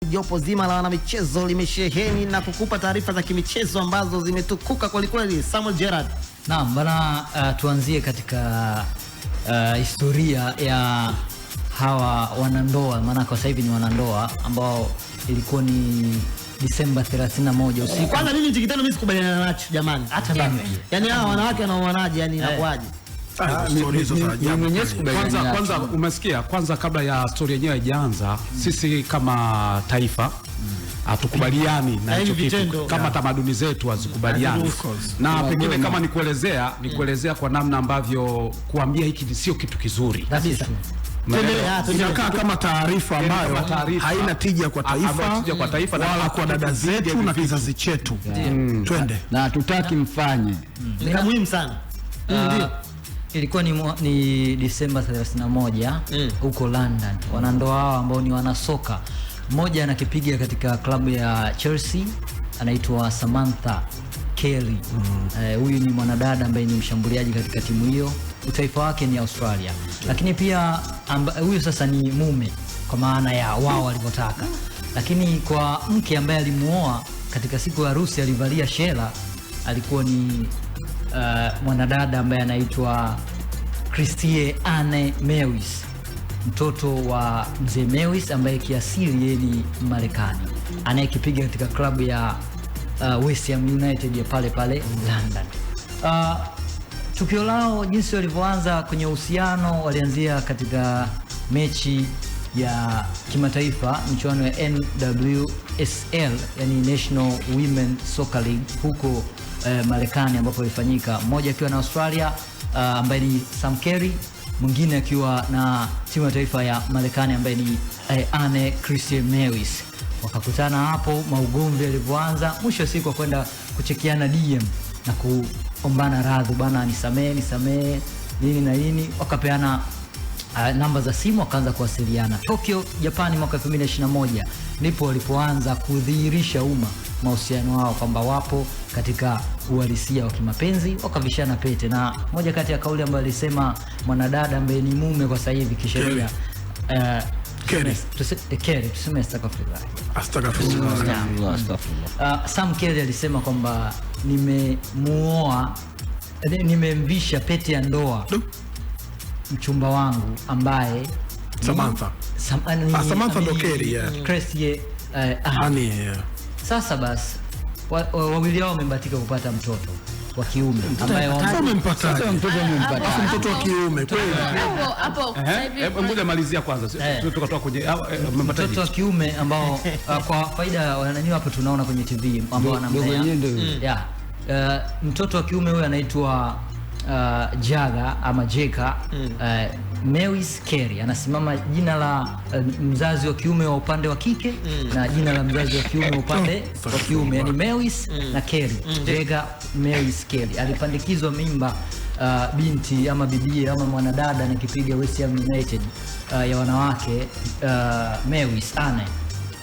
jopo zima la wanamichezo limesheheni na kukupa taarifa za kimichezo ambazo zimetukuka kweli kweli. Samuel Gerard. Naam bana, tuanzie katika historia ya hawa wanandoa, maana kwa sasa hivi ni wanandoa ambao ilikuwa ni Disemba 31 usiku. Kwanza nini tikitano mimi sikubaliana nacho jamani? Hata mimi. Yaani hawa wanawake wanaoanaje, yani inakuaje? Kwanza umesikia, kwanza kabla ya story yenyewe haijaanza, sisi kama taifa hatukubaliani na hicho kitu, kama tamaduni zetu hazikubaliani. Na pengine kama nikuelezea kwa namna ambavyo kuambia hiki sio kitu kizuri. Kabisa. Inakaa kama taarifa ambayo haina tija kwa taifa, wala kwa dada zetu na kizazi chetu. Twende. Na tutaki mfanye. Ni muhimu sana. Ndio. Ilikuwa ni Disemba 31 huko London. Wanandoa hao ambao ni wanasoka, mmoja anakipiga katika klabu ya Chelsea, anaitwa Samantha Kelly. Huyu ni mwanadada ambaye ni mshambuliaji katika timu hiyo. Utaifa wake ni Australia. Lakini pia huyu sasa ni mume kwa maana ya wao walivyotaka. Lakini kwa mke ambaye alimuoa katika siku ya harusi alivalia shela, alikuwa ni mwanadada ambaye anaitwa Christie Anne Mewis, mtoto wa mzee Mewis ambaye kiasili yeye ni Marekani, anayekipiga katika klabu ya West Ham United ya pale London. Tukio lao jinsi walivyoanza kwenye uhusiano, walianzia katika mechi ya kimataifa, michuano ya NWSL, yani National Women Soccer League huko Marekani, ambapo ilifanyika, mmoja akiwa na Australia ambaye ni Sam Kerry, mwingine akiwa na timu ya taifa ya Marekani ambaye ni Anne Christie Mewis. Wakakutana hapo, maugomvi yalivyoanza, mwisho wa siku kwenda kuchekiana DM na kuombana radhi, bana nisamee nini na nini, wakapeana namba za simu, wakaanza kuwasiliana. Tokyo, Japani mwaka 2021 ndipo walipoanza kudhihirisha umma mahusiano wao kwamba wapo katika uhalisia wa kimapenzi, wakavishana pete. Na moja kati ya kauli ambayo alisema mwanadada ambaye ni mume kwa sasa hivi kisheria, tuseme Sam Kelly alisema kwamba nimemvisha pete ya ndoa mchumba wangu ambaye Samantha ndo Kelly, Christie Anne. Sasa basi wawili hao wamebahatika kupata mtoto wa kiume ambaye wamempata mtoto wa kiume kweli. Hapo hebu ngoja malizia kwanza, tukatoka kwenye mtoto wa kiume ambao kwa faida wanani hapo tunaona kwenye TV ambao wanamlea mtoto wa kiume huyo anaitwa Jaga ama Jeka Mewis Kelly. Anasimama jina la mzazi wa kiume wa upande wa kike na jina la mzazi wa kiume wa upande wa kiume, yani Mewis na Kelly. Jaga Mewis Kelly alipandikizwa mimba binti ama bibie ama mwanadada anakipiga West Ham United ya wanawake, Mewis Anne,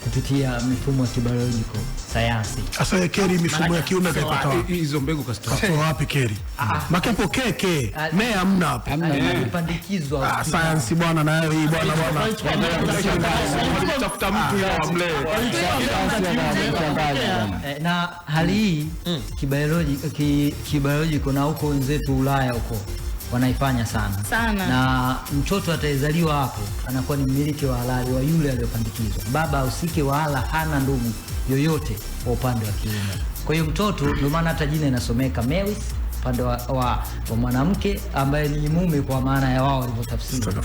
kupitia mifumo ya kibiolojiko sayansi. Sasa Kelly mifumo ya kiume kaipata hizo mbegu kasitoa wapi Kelly? Makepo keke me hamna hapo, alipandikizwa sayansi bwana, na hii bwana tafuta mtu yao amlee. Na hali hii kibiolojiko na huko wenzetu Ulaya huko wanaifanya sana. Na mtoto atazaliwa hapo anakuwa ni mmiliki wa halali wa yule aliyopandikizwa. Baba usike wala hana ndugu yoyote kwa upande wa kiume. Kwa hiyo mtoto, ndio maana hata jina inasomeka Mewis upande wa mwanamke ambaye ni mume kwa maana ya wao walivyotafsiri.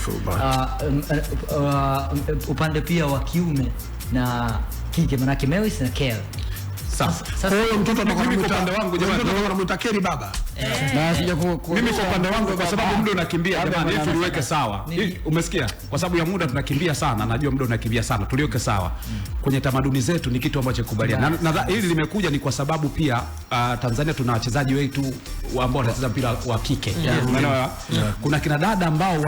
Upande pia wa kiume na kike manake Mewis na Kelly. Sasa mtoto anakuwa upande wangu jamani, ndio anamuita Kelly baba. Na sija mimi kwa upande wangu kwa sababu muda unakimbia jamani, ili tuliweke sawa. Umesikia? Kwa sababu ya muda tunakimbia sana, najua muda unakimbia sana. Tuliweke sawa. Kwenye tamaduni zetu ni kitu ambacho kubaliana. Na hili limekuja ni kwa sababu pia Tanzania tuna wachezaji wetu ambao wanacheza mpira wa kike. Unaelewa? Kuna kina dada ambao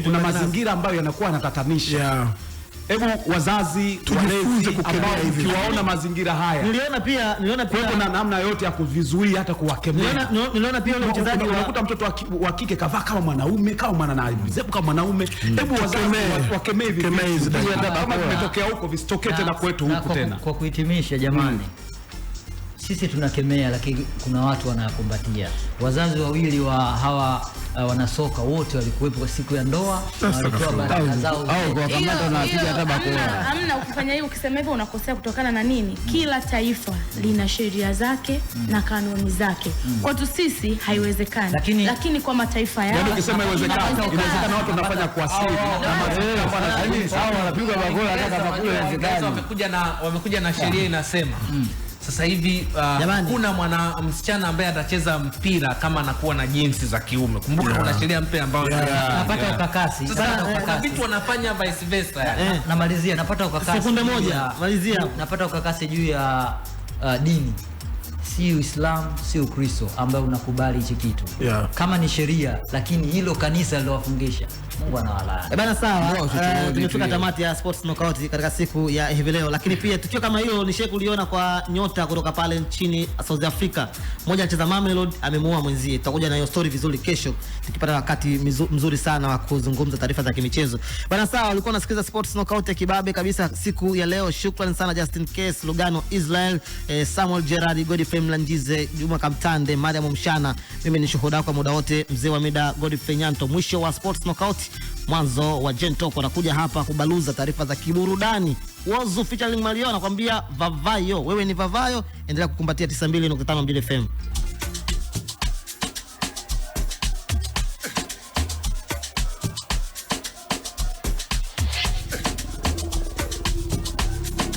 kuna mazingira ambayo yanakuwa yanatatanisha. Hebu wazazi tujifunze kukemea hivi. Ukiwaona mazingira haya. Niliona pia kuna namna yote ya kuvizuia hata kuwakemea. Niliona pia yule mchezaji unakuta mtoto wa kike kavaa kama mwanaume, kama mwanana, zepu kama mwanaume. Hebu wazazi wakemee hivi. Kama vimetokea huko visitokee tena kwetu huku tena. Kwa kuhitimisha jamani. Sisi tunakemea lakini kuna watu wanakumbatia. Wazazi wawili wa hawa wanasoka wote walikuwepo kwa siku ya ndoa, walitoa baraka zao. Au kwa kamata na piga hata bakora. Hamna, ukifanya hiyo ukisema hivyo unakosea kutokana na nini? Kila taifa lina sheria zake na kanuni zake. Kwetu sisi haiwezekani. Lakini kwa mataifa yao. Yaani ukisema inawezekana watu wanafanya kwa siri. Kama wanapiga bakora hata kama kule inawezekana. Wamekuja na sheria inasema sasa hivi kuna msichana ambaye atacheza mpira kama anakuwa na jinsi za kiume. Kumbuka kuna sheria mpya ambayo napata ukakasi. Sasa vitu wanafanya vice versa. Namalizia, napata ukakasi. Sekunde moja, malizia. Napata ukakasi juu ya dini. Si Uislamu, si Ukristo ambaye unakubali hichi kitu. Kama ni sheria, lakini hilo kanisa lilowafungisha. Mungu anawalaani. Bana sawa. Tumefika tamati ya Sports Knockout katika siku ya hivi leo, lakini pia tukio kama hilo nishe kuliona kwa nyota kutoka pale nchini South Africa. Mmoja anacheza Mamelodi amemuoa mwenzie. Tutakuja na hiyo story vizuri kesho tukipata wakati mzuri sana wa kuzungumza taarifa za kimichezo. Bana sawa, ulikuwa unasikiliza Sports Knockout ya kibabe kabisa siku ya leo. Shukrani sana Justin Case, Lugano Israel, Samuel Gerard, Godfrey Mlanjize, Juma Kamtande, Mariam Mshana. Mimi ni shuhuda kwa muda wote, mzee wa mida Godfrey Nyanto. Mwisho wa Sports Knockout, mwanzo wa Gentop wanakuja hapa kubaluza taarifa za kiburudani. Wozu featuring Mario anakuambia Vavayo. Wewe ni Vavayo, endelea kukumbatia 92.5 FM.